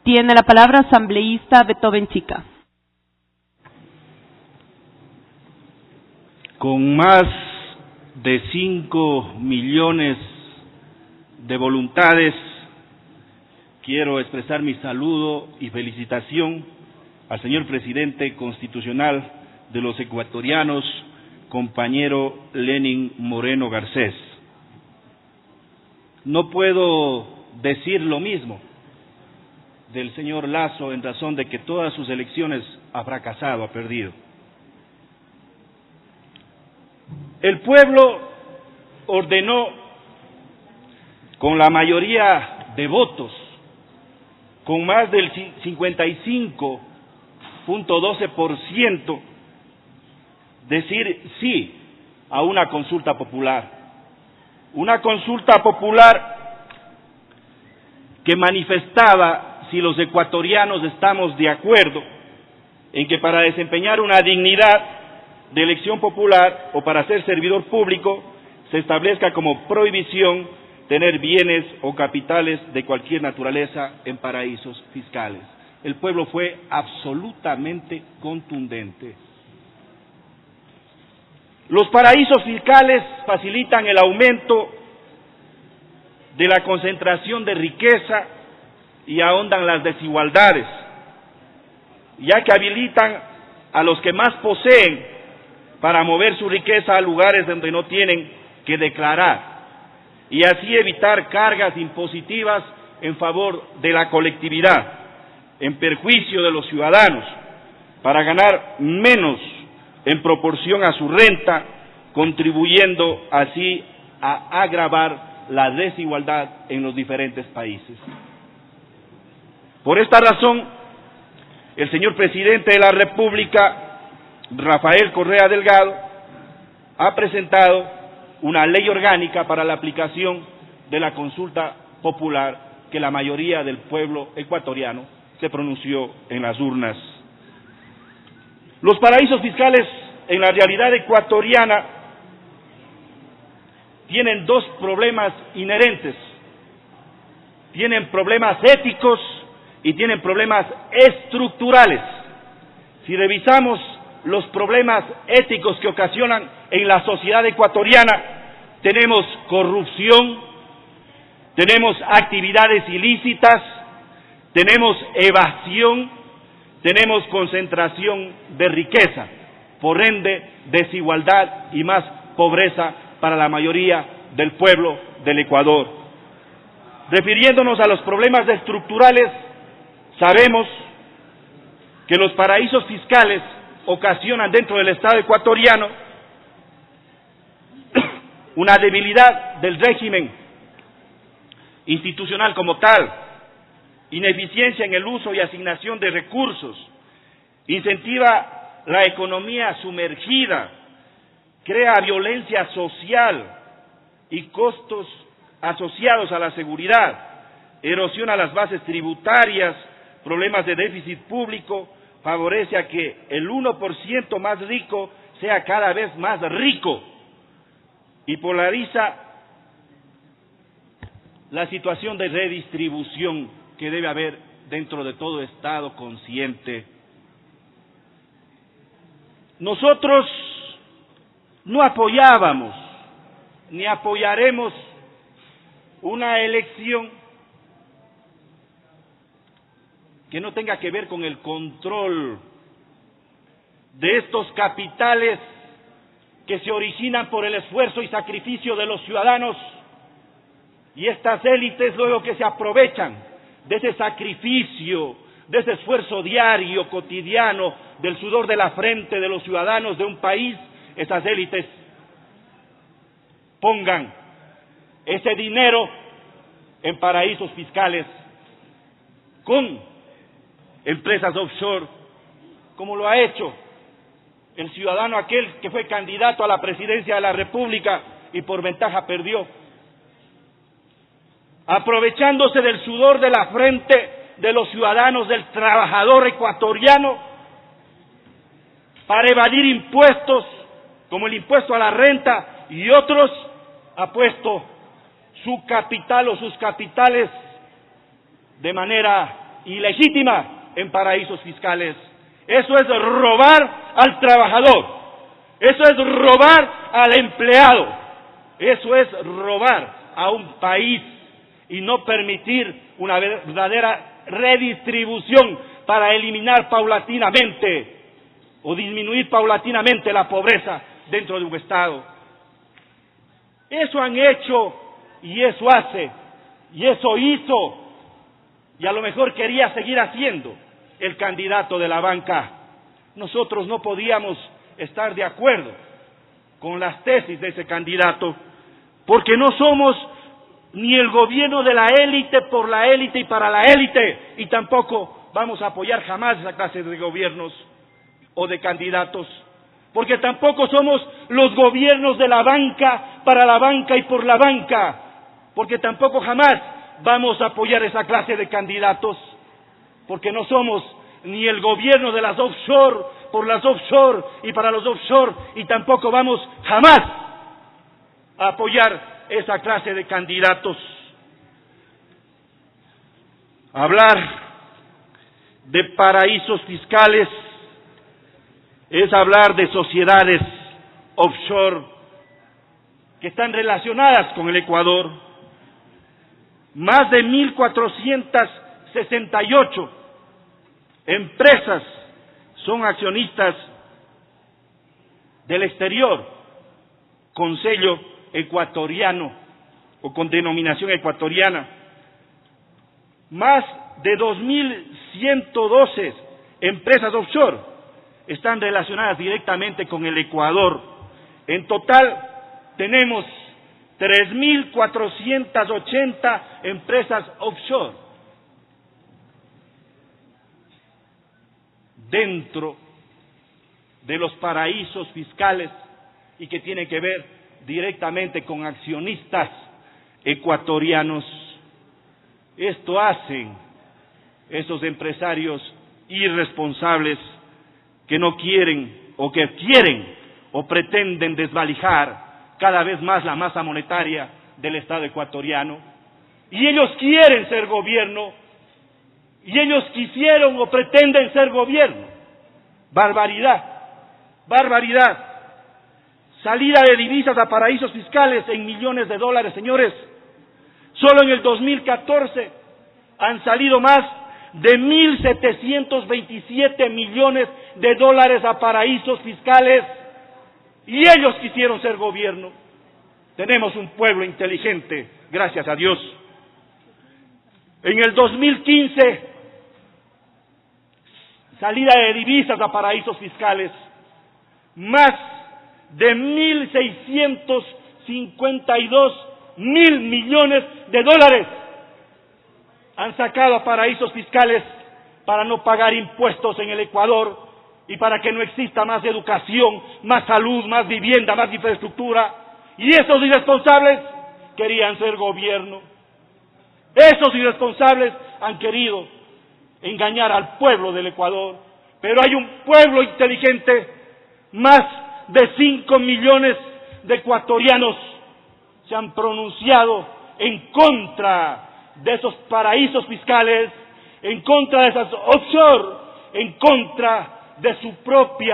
Tiene la palabra asambleísta Beethoven Chica. Con más de 5 millones de voluntades, quiero expresar mi saludo y felicitación al señor presidente constitucional de los ecuatorianos, compañero Lenin Moreno Garcés. No puedo decir lo mismo del señor Lasso en razón de que todas sus elecciones ha fracasado, ha perdido. El pueblo ordenó con la mayoría de votos, con más del 55.12%, decir sí a una consulta popular. Una consulta popular que manifestaba si los ecuatorianos estamos de acuerdo en que para desempeñar una dignidad de elección popular o para ser servidor público se establezca como prohibición tener bienes o capitales de cualquier naturaleza en paraísos fiscales. El pueblo fue absolutamente contundente. Los paraísos fiscales facilitan el aumento de la concentración de riqueza y ahondan las desigualdades, ya que habilitan a los que más poseen para mover su riqueza a lugares donde no tienen que declarar y así evitar cargas impositivas en favor de la colectividad, en perjuicio de los ciudadanos, para ganar menos en proporción a su renta, contribuyendo así a agravar la desigualdad en los diferentes países. Por esta razón, el señor presidente de la República, Rafael Correa Delgado, ha presentado una ley orgánica para la aplicación de la consulta popular que la mayoría del pueblo ecuatoriano se pronunció en las urnas. Los paraísos fiscales en la realidad ecuatoriana tienen dos problemas inherentes. Tienen problemas éticos y tienen problemas estructurales. Si revisamos los problemas éticos que ocasionan en la sociedad ecuatoriana, tenemos corrupción, tenemos actividades ilícitas, tenemos evasión, tenemos concentración de riqueza, por ende desigualdad y más pobreza para la mayoría del pueblo del Ecuador. Refiriéndonos a los problemas estructurales, sabemos que los paraísos fiscales ocasionan dentro del Estado ecuatoriano una debilidad del régimen institucional como tal, ineficiencia en el uso y asignación de recursos, incentiva la economía sumergida, crea violencia social y costos asociados a la seguridad, erosiona las bases tributarias, problemas de déficit público, favorece a que el 1% más rico sea cada vez más rico y polariza la situación de redistribución que debe haber dentro de todo Estado consciente. Nosotros no apoyábamos ni apoyaremos una elección que no tenga que ver con el control de estos capitales que se originan por el esfuerzo y sacrificio de los ciudadanos y estas élites luego que se aprovechan de ese sacrificio, de ese esfuerzo diario, cotidiano, del sudor de la frente de los ciudadanos de un país, esas élites pongan ese dinero en paraísos fiscales con empresas offshore, como lo ha hecho el ciudadano aquel que fue candidato a la presidencia de la República y por ventaja perdió, aprovechándose del sudor de la frente de los ciudadanos, del trabajador ecuatoriano, para evadir impuestos como el impuesto a la renta y otros, ha puesto su capital o sus capitales de manera ilegítima en paraísos fiscales. Eso es robar al trabajador, eso es robar al empleado, eso es robar a un país y no permitir una verdadera redistribución para eliminar paulatinamente o disminuir paulatinamente la pobreza dentro de un Estado. Eso han hecho y eso hace y eso hizo y a lo mejor quería seguir haciendo el candidato de la banca. Nosotros no podíamos estar de acuerdo con las tesis de ese candidato porque no somos ni el gobierno de la élite por la élite y para la élite, y tampoco vamos a apoyar jamás esa clase de gobiernos o de candidatos, porque tampoco somos los gobiernos de la banca para la banca y por la banca, porque tampoco jamás vamos a apoyar esa clase de candidatos, porque no somos ni el gobierno de las offshore por las offshore y para los offshore, y tampoco vamos jamás a apoyar esa clase de candidatos. Hablar de paraísos fiscales es hablar de sociedades offshore que están relacionadas con el Ecuador. Más de 1.468 empresas son accionistas del exterior con sello ecuatoriano o con denominación ecuatoriana. Más de 2.112 empresas offshore están relacionadas directamente con el Ecuador. En total tenemos 3.480 empresas offshore dentro de los paraísos fiscales y que tiene que ver directamente con accionistas ecuatorianos. Esto hacen esos empresarios irresponsables que no quieren o que quieren o pretenden desvalijar cada vez más la masa monetaria del Estado ecuatoriano. Y ellos quieren ser gobierno, y ellos quisieron o pretenden ser gobierno. Barbaridad, barbaridad. Salida de divisas a paraísos fiscales en millones de dólares, señores. Solo en el 2014 han salido más de 1.727 millones de dólares a paraísos fiscales. Y ellos quisieron ser gobierno. Tenemos un pueblo inteligente, gracias a Dios. En el 2015, salida de divisas a paraísos fiscales, más de 1.652 mil millones de dólares han sacado a paraísos fiscales para no pagar impuestos en el Ecuador y para que no exista más educación, más salud, más vivienda, más infraestructura. Y esos irresponsables querían ser gobierno. Esos irresponsables han querido engañar al pueblo del Ecuador. Pero hay un pueblo inteligente, más de 5 millones de ecuatorianos se han pronunciado en contra de esos paraísos fiscales, en contra de esas offshore, en contra de su propio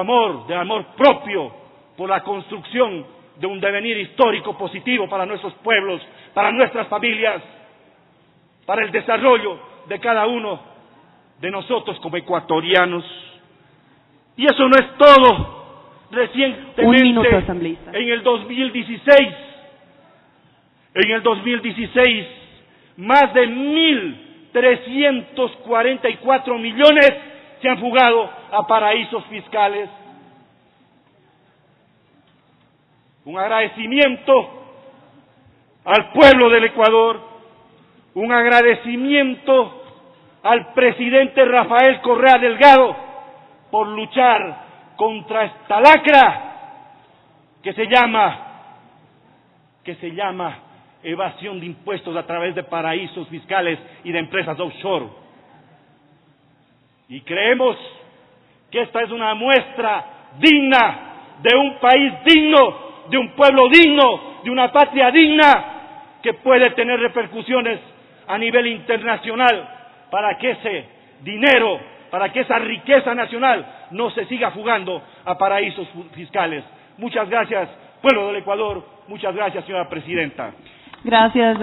amor, de amor propio por la construcción de un devenir histórico positivo para nuestros pueblos, para nuestras familias, para el desarrollo de cada uno de nosotros como ecuatorianos. Y eso no es todo. Recientemente, Un minuto, asambleísta. en el 2016, más de 1.344 millones se han fugado a paraísos fiscales. Un agradecimiento al pueblo del Ecuador, un agradecimiento al presidente Rafael Correa Delgado por luchar contra esta lacra que se llama evasión de impuestos a través de paraísos fiscales y de empresas offshore. Y creemos que esta es una muestra digna de un país digno, de un pueblo digno, de una patria digna, que puede tener repercusiones a nivel internacional para que ese dinero, para que esa riqueza nacional no se siga fugando a paraísos fiscales. Muchas gracias, pueblo del Ecuador. Muchas gracias, señora presidenta. Gracias.